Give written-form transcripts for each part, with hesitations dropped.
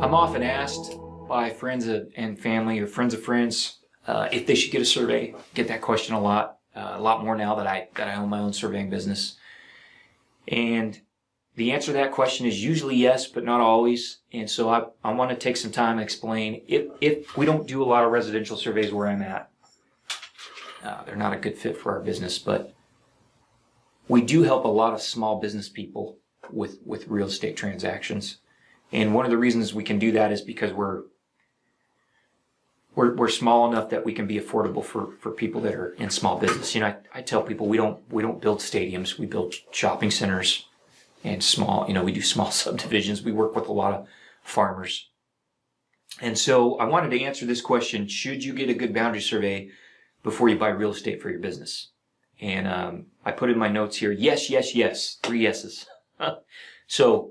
I'm often asked by friends and family or friends of friends if they should get a survey. Get that question a lot more now that I own my own surveying business. And the answer to that question is usually yes, but not always. And so I want to take some time and explain. If we don't do a lot of residential surveys where I'm at, they're not a good fit for our business, but we do help a lot of small business people with real estate transactions. And one of the reasons we can do that is because we're small enough that we can be affordable for people that are in small business. You know, I tell people we don't build stadiums, we build shopping centers and small, we do small subdivisions. We work with a lot of farmers. And so I wanted to answer this question: should you get a good boundary survey before you buy real estate for your business? And I put in my notes here, yes, yes, yes, 3 yeses. So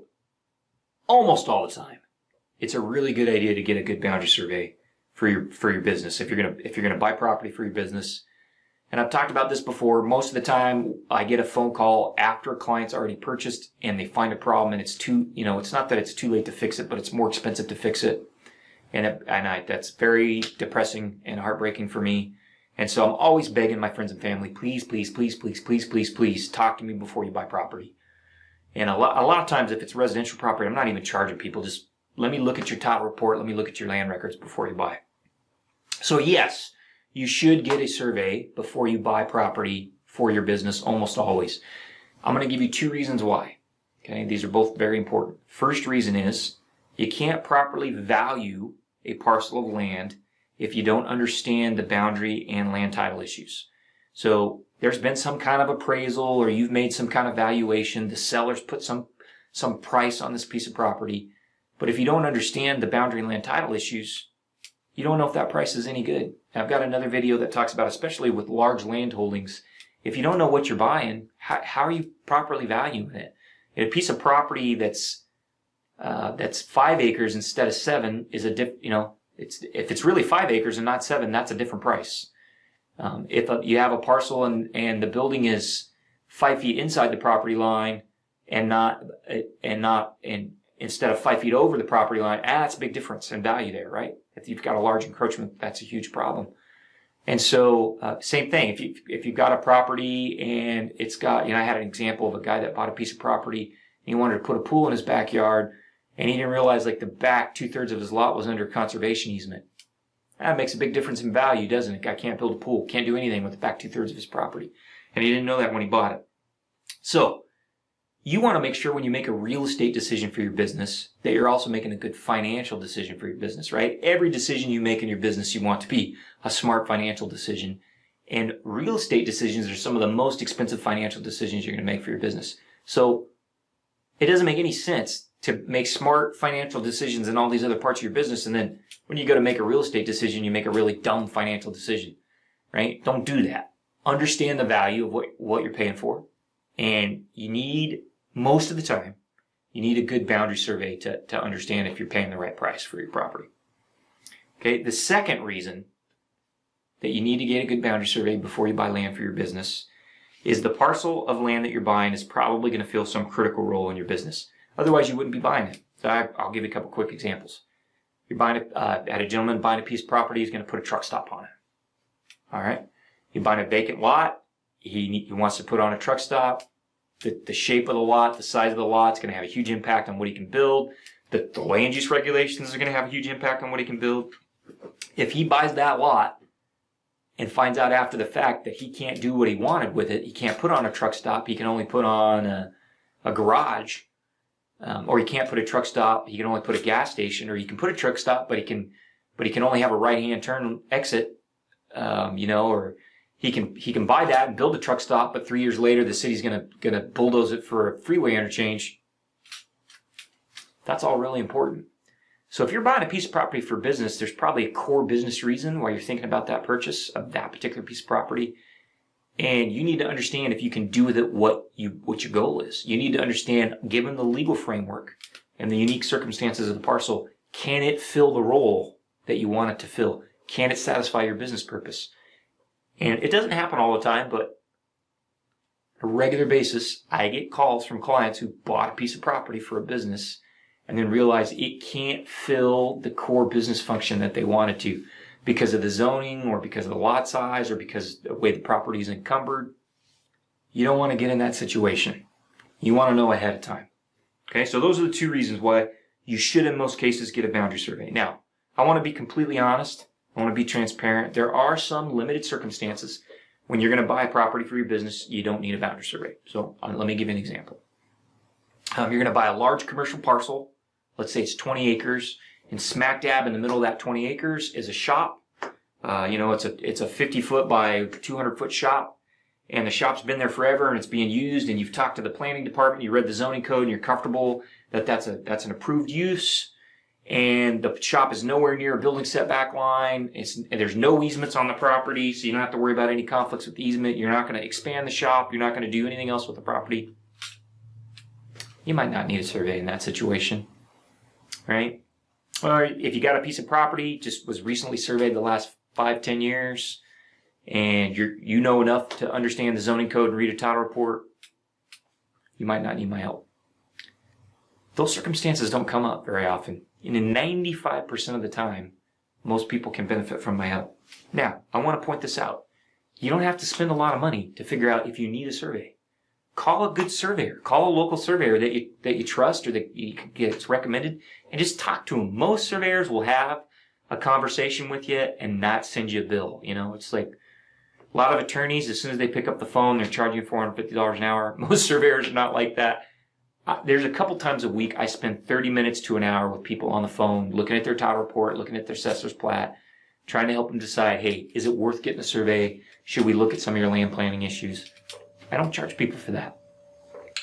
almost all the time, it's a really good idea to get a good boundary survey for your business if you're gonna buy property for your business. And I've talked about this before. Most of the time, I get a phone call after a client's already purchased and they find a problem, and it's not that it's too late to fix it, but it's more expensive to fix it, and that's very depressing and heartbreaking for me. And so I'm always begging my friends and family, please, please, please, please, please, please, please talk to me before you buy property. And a lot of times, if it's residential property, I'm not even charging people. Just let me look at your title report. Let me look at your land records before you buy. So yes, you should get a survey before you buy property for your business, almost always. I'm going to give you 2 reasons why. Okay, these are both very important. First reason is you can't properly value a parcel of land if you don't understand the boundary and land title issues. So there's been some kind of appraisal, or you've made some kind of valuation. The seller's put some price on this piece of property. But if you don't understand the boundary and land title issues, you don't know if that price is any good. I've got another video that talks about, especially with large land holdings, if you don't know what you're buying, how are you properly valuing it? A piece of property that's 5 acres instead of 7 is if it's really 5 acres and not 7, that's a different price. If you have a parcel and the building is 5 feet inside the property line and instead of 5 feet over the property line, that's a big difference in value there, right? If you've got a large encroachment, that's a huge problem. And so, same thing. If you've got a property and it's got, I had an example of a guy that bought a piece of property and he wanted to put a pool in his backyard, and he didn't realize the back 2/3 of his lot was under conservation easement. That makes a big difference in value, doesn't it? Guy can't build a pool, can't do anything with the back 2/3 of his property. And he didn't know that when he bought it. So, you want to make sure when you make a real estate decision for your business that you're also making a good financial decision for your business, right? Every decision you make in your business, you want to be a smart financial decision. And real estate decisions are some of the most expensive financial decisions you're going to make for your business. So it doesn't make any sense to make smart financial decisions in all these other parts of your business, and then when you go to make a real estate decision, you make a really dumb financial decision, right? Don't do that. Understand the value of what you're paying for. And most of the time, you need a good boundary survey to understand if you're paying the right price for your property. Okay, the second reason that you need to get a good boundary survey before you buy land for your business is the parcel of land that you're buying is probably going to fill some critical role in your business. Otherwise, you wouldn't be buying it. So I'll give you a couple quick examples. You're had a gentleman buying a piece of property, he's going to put a truck stop on it. All right, you're buying a vacant lot, he wants to put on a truck stop. The shape of the lot, the size of the lot is going to have a huge impact on what he can build. The land use regulations are going to have a huge impact on what he can build. If he buys that lot and finds out after the fact that he can't do what he wanted with it, he can't put on a truck stop, he can only put on a garage, or he can't put a truck stop, he can only put a gas station, or he can put a truck stop, but he can only have a right-hand turn exit, or he can buy that and build a truck stop, but 3 years later the city's gonna bulldoze it for a freeway interchange. That's all really important. So if you're buying a piece of property for business, there's probably a core business reason why you're thinking about that purchase of that particular piece of property. And you need to understand if you can do with it what your goal is. You need to understand, given the legal framework and the unique circumstances of the parcel, can it fill the role that you want it to fill? Can it satisfy your business purpose? And it doesn't happen all the time, but on a regular basis, I get calls from clients who bought a piece of property for a business, and then realize it can't fill the core business function that they want it to because of the zoning or because of the lot size or because of the way the property is encumbered. You don't want to get in that situation. You want to know ahead of time. Okay, so those are the two reasons why you should in most cases get a boundary survey. Now, I want to be completely honest. I want to be transparent. There are some limited circumstances when you're going to buy a property for your business, you don't need a boundary survey. So let me give you an example. You're going to buy a large commercial parcel. Let's say it's 20 acres, and smack dab in the middle of that 20 acres is a shop. It's a 50-foot by 200-foot shop, and the shop's been there forever, and it's being used. And you've talked to the planning department, you read the zoning code, and you're comfortable that that's an approved use. And the shop is nowhere near a building setback line. There's no easements on the property, so you don't have to worry about any conflicts with the easement. You're not going to expand the shop. You're not going to do anything else with the property. You might not need a survey in that situation, right? Or if you got a piece of property, just was recently surveyed the last 5-10 years, and you know enough to understand the zoning code and read a title report, you might not need my help. Those circumstances don't come up very often. And in 95% of the time, most people can benefit from my help. Now, I want to point this out. You don't have to spend a lot of money to figure out if you need a survey. Call a good surveyor. Call a local surveyor that you trust or that you get recommended, and just talk to them. Most surveyors will have a conversation with you and not send you a bill. It's like a lot of attorneys, as soon as they pick up the phone, they're charging you $450 an hour. Most surveyors are not like that. There's a couple times a week I spend 30 minutes to an hour with people on the phone, looking at their title report, looking at their assessor's plat, trying to help them decide, hey, is it worth getting a survey? Should we look at some of your land planning issues? I don't charge people for that.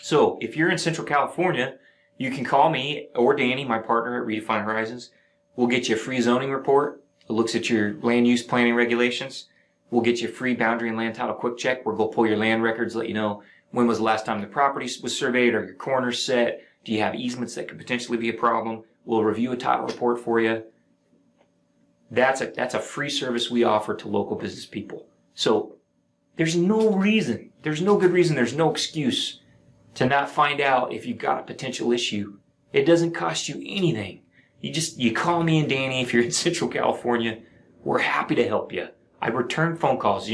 So if you're in Central California, you can call me or Danny, my partner at Redefined Horizons. We'll get you a free zoning report. It looks at your land use planning regulations. We'll get you a free boundary and land title quick check. We'll go pull your land records, let you know when was the last time the property was surveyed, or your corners set? Do you have easements that could potentially be a problem? We'll review a title report for you. That's a free service we offer to local business people. So there's no reason, there's no good reason, there's no excuse to not find out if you've got a potential issue. It doesn't cost you anything. You call me and Danny if you're in Central California. We're happy to help you. I return phone calls.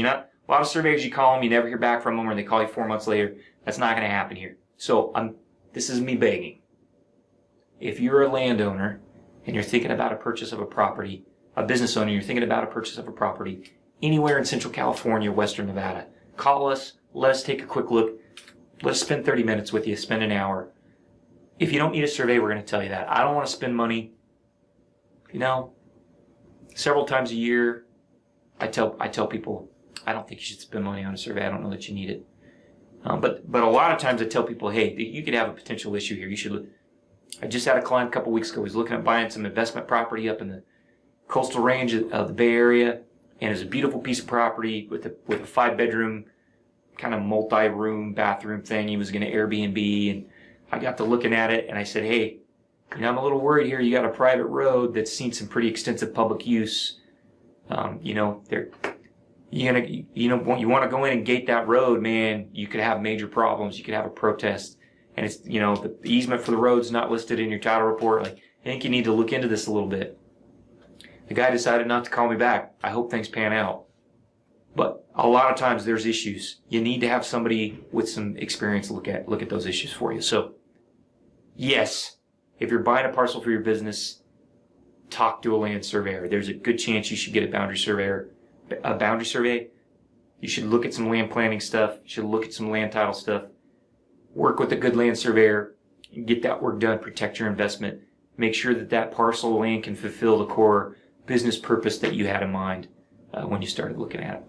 A lot of surveyors, you call them, you never hear back from them, or they call you 4 months later. That's not going to happen here. So this is me begging. If you're a landowner and you're thinking about a purchase of a property, a business owner, you're thinking about a purchase of a property anywhere in Central California, Western Nevada, call us, let us take a quick look. Let us spend 30 minutes with you, spend an hour. If you don't need a survey, we're going to tell you that. I don't want to spend money. Several times a year, I tell people, I don't think you should spend money on a survey. I don't know that you need it. But a lot of times I tell people, hey, you could have a potential issue here. You should look. I just had a client a couple weeks ago. He's looking at buying some investment property up in the coastal range of the Bay Area, and it's a beautiful piece of property with a 5-bedroom kind of multi-room bathroom thing. He was going to Airbnb, and I got to looking at it, and I said, hey, I'm a little worried here. You got a private road that's seen some pretty extensive public use. You want to go in and gate that road, man, you could have major problems. You could have a protest. And it's, the easement for the road's not listed in your title report. I think you need to look into this a little bit. The guy decided not to call me back. I hope things pan out. But a lot of times there's issues. You need to have somebody with some experience look at those issues for you. So, yes, if you're buying a parcel for your business, talk to a land surveyor. There's a good chance you should get a boundary survey. You should look at some land planning stuff. You should look at some land title stuff. Work with a good land surveyor. Get that work done. Protect your investment. Make sure that parcel of land can fulfill the core business purpose that you had in mind when you started looking at it.